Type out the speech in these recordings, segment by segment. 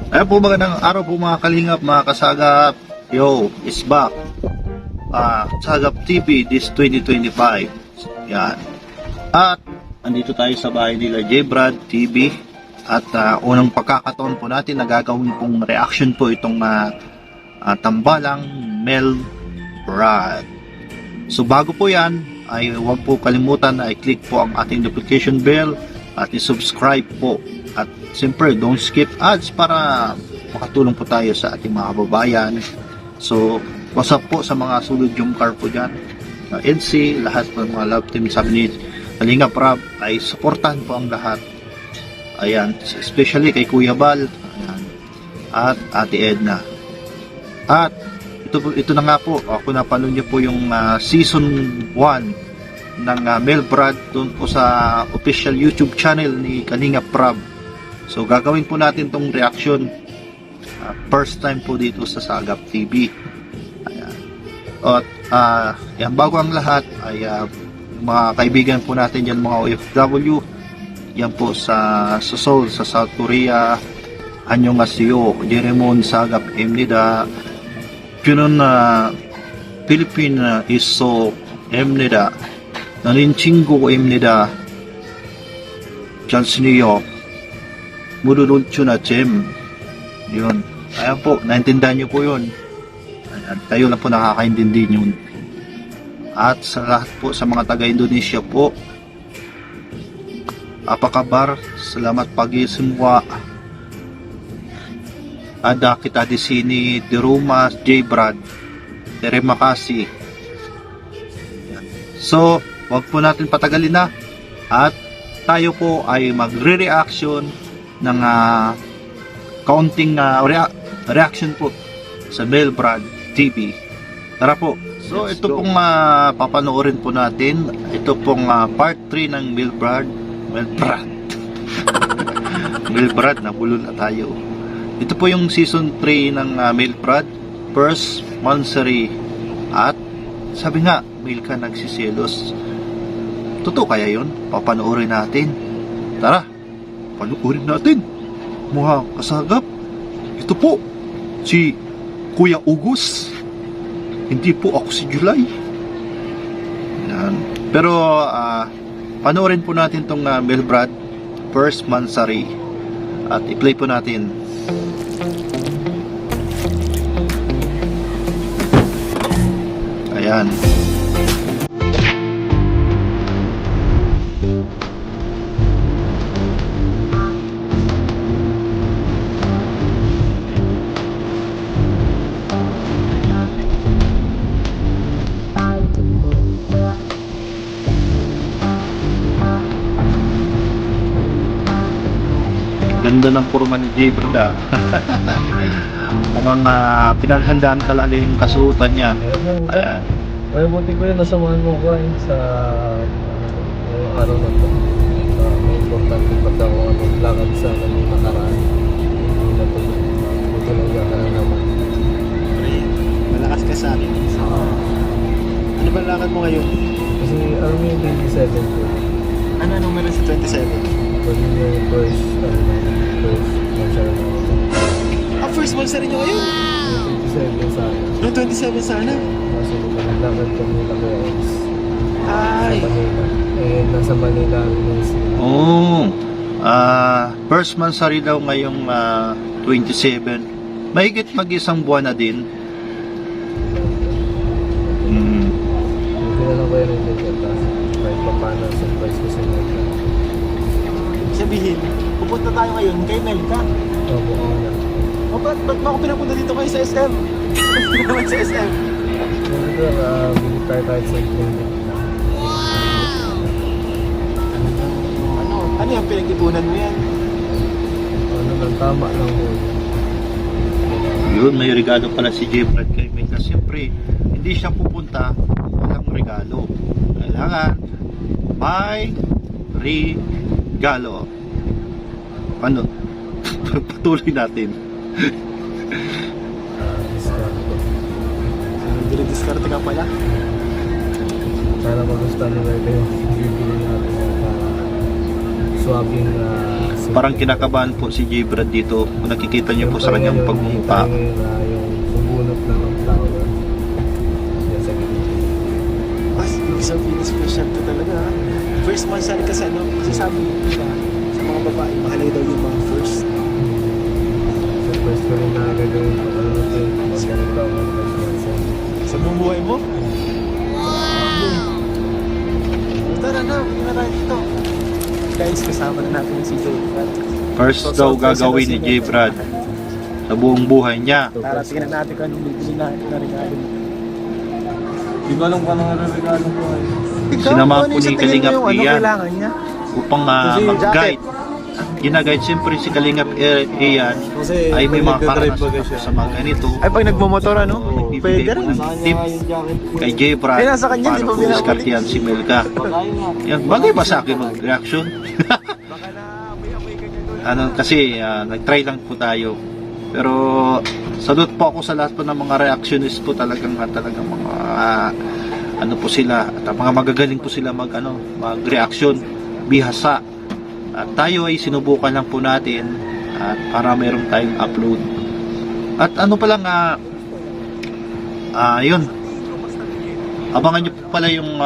Ayan po, magandang araw po mga kalingap, mga kasagap. Yo, is back. Sagap TV this 2025. Yan. At andito tayo sa bahay nila J-Brad TV. At unang pagkakataon po natin na gagawin pong reaction po itong tambalang Mel Brad. So bago po yan, ay huwag po kalimutan na i-click po ang ating notification bell at i-subscribe po. At siyempre, don't skip ads para makatulong po tayo sa ating mga kababayan. So, what's up po sa mga sulod yung car po dyan. NC, lahat ng mga love team sabi ni Kalinga Prab ay supportan po ang lahat. Ayan, especially kay Kuya Bal. Ayan, at Ate Edna. At ito na nga po, ako napanood niyo po yung season 1 ng Mel Brad doon po sa official YouTube channel ni Kalinga Prab. So gagawin po natin tong reaction first time po dito sa Sagap TV. Ayan. At yan, bago ang lahat ay mga kaibigan po natin yan, mga OFW yan po sa Seoul, sa South Korea. Annyeonghaseyo, Jeremon Sagap Emnida Junon Philippine Iso Emnida Nanin Chingo Emnida Jansniyo Muduluncho na Jem. Yun. Ayan po, naintindihan nyo po yun. Ayan, kayo lang po nakakaintindi yun. At sa lahat po sa mga taga-Indonesia po, apakabar, salamat pag-isimwa. Ada kita di sini di rumah J-Brad. Terima kasih. Ayan. So, wag po natin patagalin na. At tayo po ay magre-reaction ng kaunting reaction po sa Mel Brad TV. Tara po. So ito pong papanoorin po natin. Ito pong part 3 ng Mel Brad. Mel Brad, nabulol na tayo. Ito po yung season 3 ng Mel Brad, first monthsary. At sabi nga, Mel ka nagsiselos. Totoo kaya yun? Papanoorin natin. Tara, panuorin natin, mga kasagap. Ito po si Kuya Ugos, hindi po ako si July. Yan. Pero panoorin po natin tong Mel Brad first monthsary at i-play po natin. Ayan. Ganda ng kurma ni J-Brad. Ang pinaghandaan talaga yung kasuotan niya. Ayan. Ay, buti ko yun, nasamahan mo ko sa araw na to. May importante pag ako lakad sa kanong nakaraan. Hindi na to. Buti lang ka na naman. Malakas ka sa akin. Ano ba lakad mo ngayon? Kasi alam mo yung 27 ko. Anong meron sa 27? Pwede yung first monthsary na. First monthsary nyo ngayon? Yung 27 sa akin. No, 27 sana. Kasi naglakad kami na kaya Ay. sa Manila. Eh, nasa Manila rin sila. Oh. First monthsary daw ngayong 27. Mahigit mag-isang buwan na din. Hindi na lang kayo ng ticket. Kahit pa paano, surprise ko sa inyo. Sabihin, pupunta tayo ngayon kay Melka. Opo, wala. O ba't mo ako pinapunta dito kayo sa SM? Hindi naman sa SM. Bili tayo sa clinic. Ano yung pinag-ipunan mo yan? Ano lang, tama lang po. Yun, may regalo pala si J-Brad kay Mel. Siyempre, hindi siya pupunta walang regalo. Kailangan may regalo. Ano? Patuloy natin. Dire-discarte ka pala. Sana magustuhan nila ito yung bibili natin. Swabbing Parang kinakabahan po si J. Brad dito. Kung nakikita niyo po sa kanyang pagmumpa. Yung bubunot na ng flower. Yan sa gilid. Mas, ibig sabihin, special to talaga. Ha? First mansari kasi ano, kasi sabi nila, sa mga babae, mahalaga daw yung mga first. So first ko rin nakagagawin pa ano natin. Magaling daw ang first mansari. Sa buong buhay mo? Tara na, hindi na tayo dito. Guys, kasama na natin si Joe. First daw gagawin ni J. Brad sa buong buhay niya. Tara, tingnan natin kung anong bibili natin na regalo. Di ba alam ko anong regalo ko ay? Sinamahan po ni Kalingap ano Ian kailangan niya? upang Kasi mag-guide. Gina-guide siyempre si Kalingap Ian Kasi ay may mga nagdadrive baga karanasan siya. sa mga ganito. Ay, pag nagmumotor ano? Oo, Pwede bibigay po rin. ng tips kay J. Brad Kaya nasa kanya, di paano ba po binabalik? diskartehan si Melka. Yan, bagay ba sa akin mag-reaction? Baka na amoy-amoy ka niya doon. Ano kasi nag-try lang po tayo. Pero salute po ako sa lahat po ng mga reactionist po talagang mga ano po sila at mga magagaling po sila mag-reaction bihasa. At tayo ay sinubukan lang po natin at para meron tayong upload. At ano pa lang yun. Abangan nyo po pala yung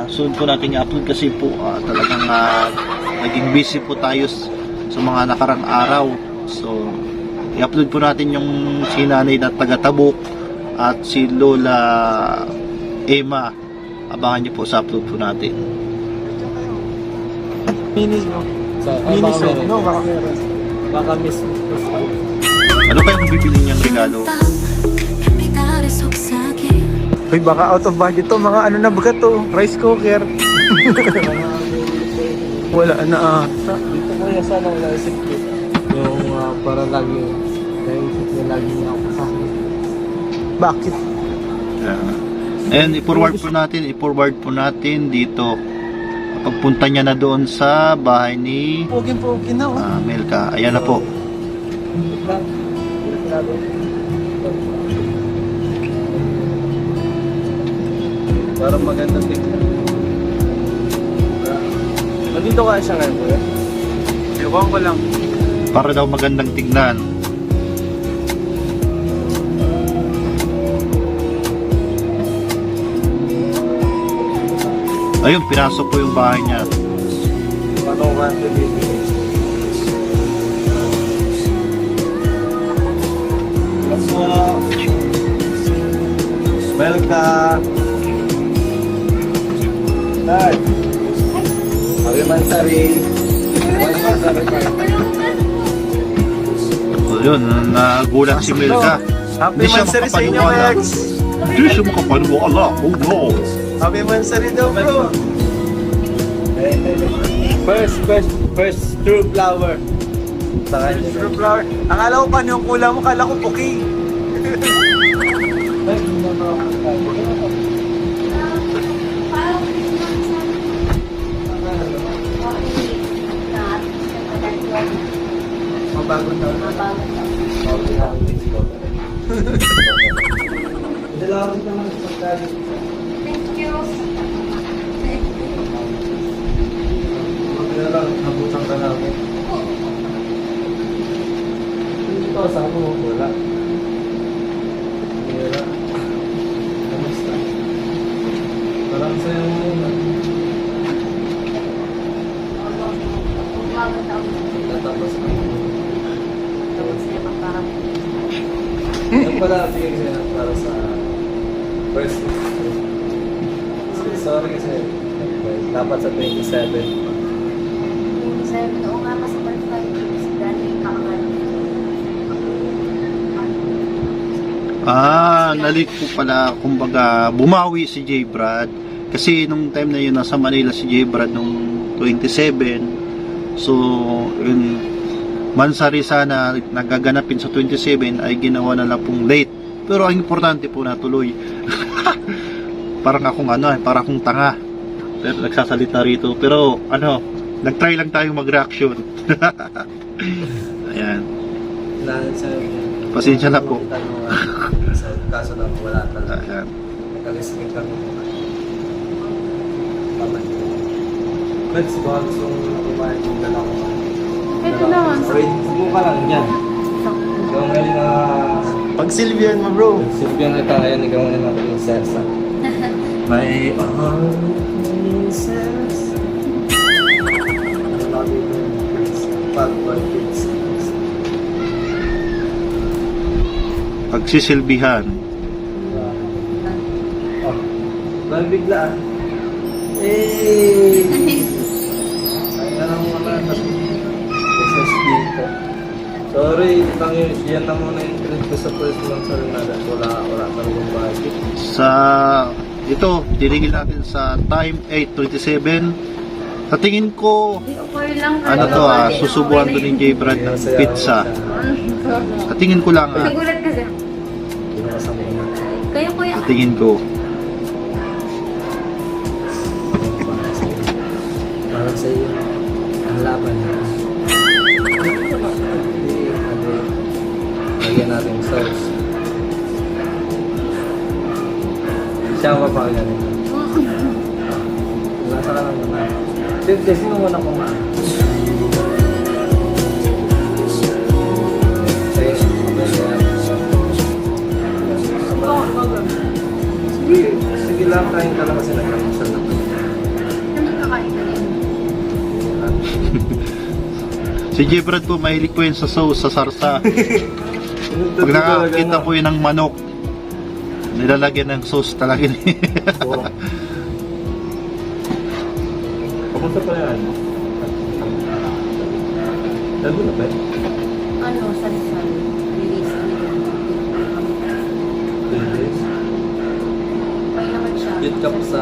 soon po natin i-upload kasi po talagang naging busy po tayo sa mga nakarang araw. So i-upload po natin yung si Nanay na taga-Tabuk at si Lola Emma. Abangan nyo po sa upload po natin. Minis mo. Sa, Minis baka mo. meron. No, baka meron. Baka miss. Ano kayang bibili niyang regalo? Uy, baka out of budget to. Mga ano na baga to? Rice cooker. Wala na ata. Dito ko yung sana wala isip ko. Yung para lagi, naisip niya lagi niya ako kasama. Bakit? And i-forward po natin dito. Pagpunta niya na doon sa bahay ni Pogi-pogi na, oh. Melka. Ayan na po. Parang magandang tingnan. Nandito ka siya ngayon, kuya? Ewan ko lang. Para daw magandang tignan. Ayun, pinasok po yung bahay niya. Paano ka ito bibili? Kaso, Melka. Dad. Happy Mansari. Happy Mansari pa. Ayun, nagulat si Melka. Happy Hindi siya Mansari sa inyo, makapaniwala. Max. Hindi siya makapaniwala. Oh no. Happy Mansari daw, bro. First true flower. Sa kanya. True flower. Akala ko paano yung kulang mo, kala ko puki. Mabago daw. Nabutan ka namin. Ito, saan mo wala? Wala. Kamusta? Parang sa'yo mo yun. Natapos na. Yung pala, bigay sa'yo para sa first. Sorry kasi dapat sa 27. Oo nga, mas perfect. Dali, Nalit po pala, kumbaga, bumawi si J. Brad. Kasi nung time na yun, nasa Manila si J. Brad nung 27. So, yun, Mansari sana nagaganapin sa 27 ay ginawa na lang pong late. Pero ang importante po natuloy. Parang akong tanga. Pero nagsasalita rito. Pero nag-try lang tayong mag-reaction. Ayan. Pasensya na po. Kaso na wala talaga. Ayan. Nagkalising kami. Paman. Pwede siguro gusto kumain kung dala ko. Ito naman. Wait, subukan lang yan. Ikaw ngayon na... Pag Silvian mo, bro. Silbihan kita ngayon, ikaw ngayon natin yung Celsa. May princess. I love you, Pagpag kids. Pagsisilbihan. Oh, dahil biglaan. Eh! Kaya lang mga business dito. Sorry, yan na muna yung trip ko sa first month sa Renada. Wala talagang budget. Ito, tinigil natin sa time 8:27. Sa tingin ko, Okay lang. susubuan to ni J. Brad ng pizza. Sa tingin ko lang, Nagulat kasi. Hindi na kasama ko na. Kayo kuya. sa tingin ko, Para sa iyo, ang laban na. Lagyan natin yung sauce. Siya ang papagyan nito. Nasa ka lang naman. Sino mo na kumaan? Sige lang, kain ka lang kasi nagkamasal na. Ano kakain ka din? si J. Brad po, mahilig po yun sa sauce, sa sarsa. Pag nakakita po yun ng manok, nilalagyan ng sauce talaga niya. Kamusta pa yan? Lago na ba? Ano, salisal. Release nila. 2 days? Okay naman siya. Yun ka pa sa...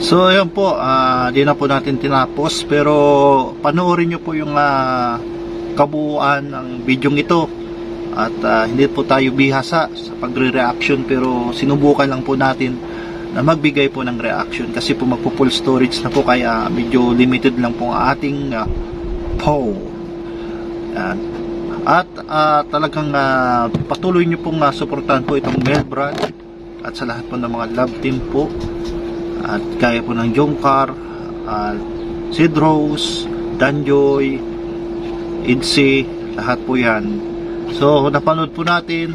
So ayan po, di na po natin tinapos, pero panoorin nyo po yung kabuuan ng bidyong ito. At hindi po tayo bihasa sa pagre-reaction, pero sinubukan lang po natin na magbigay po ng reaction kasi po magpo-full storage na po, kaya medyo limited lang po ang ating phone. Yan. At talagang patuloy nyo pong suportahan po itong Mel Brand at sa lahat po ng mga love team po, at kaya po ng Jomcar, Sid Rose, Danjoy, Idsi, lahat po yan. So napanood po natin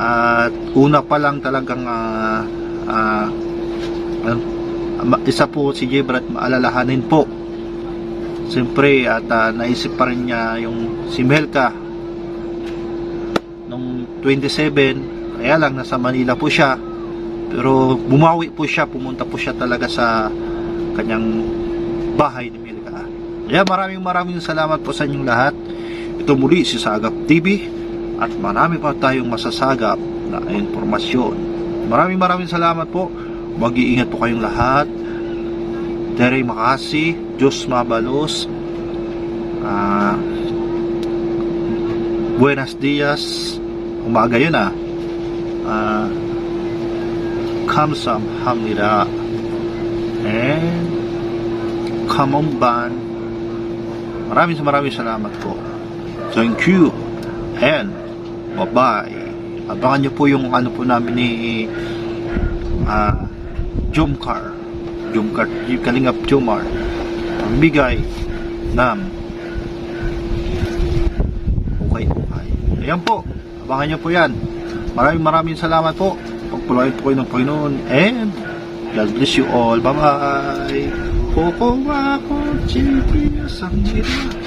at una pa lang talagang isa po si J. Brad maalalahanin po siyempre, at naisip pa rin niya yung si Melka nung 27, kaya lang nasa Manila po siya, pero bumawi po siya, pumunta po siya talaga sa kanyang bahay ni Melka. Kaya maraming salamat po sa inyong lahat. Ito muli si Sagap TV at marami pa tayong masasagap na informasyon. Maraming salamat po. Mag-iingat po kayong lahat. Tere makasi, Diyos mabalos. Buenos dias. Umaga yun Kamsahamnida. And Kamomban. Maraming salamat po. Thank you. And bye-bye. Abangan nyo po yung ano po namin ni Jomcar, Kalingap Jomar, ang bigay ng okay. Ayan po, abangan nyo po yan. Maraming salamat po. Pagpulain po kayo ng Panginoon, and God bless you all. Bye bye. Koko ako, Chipi, Samira.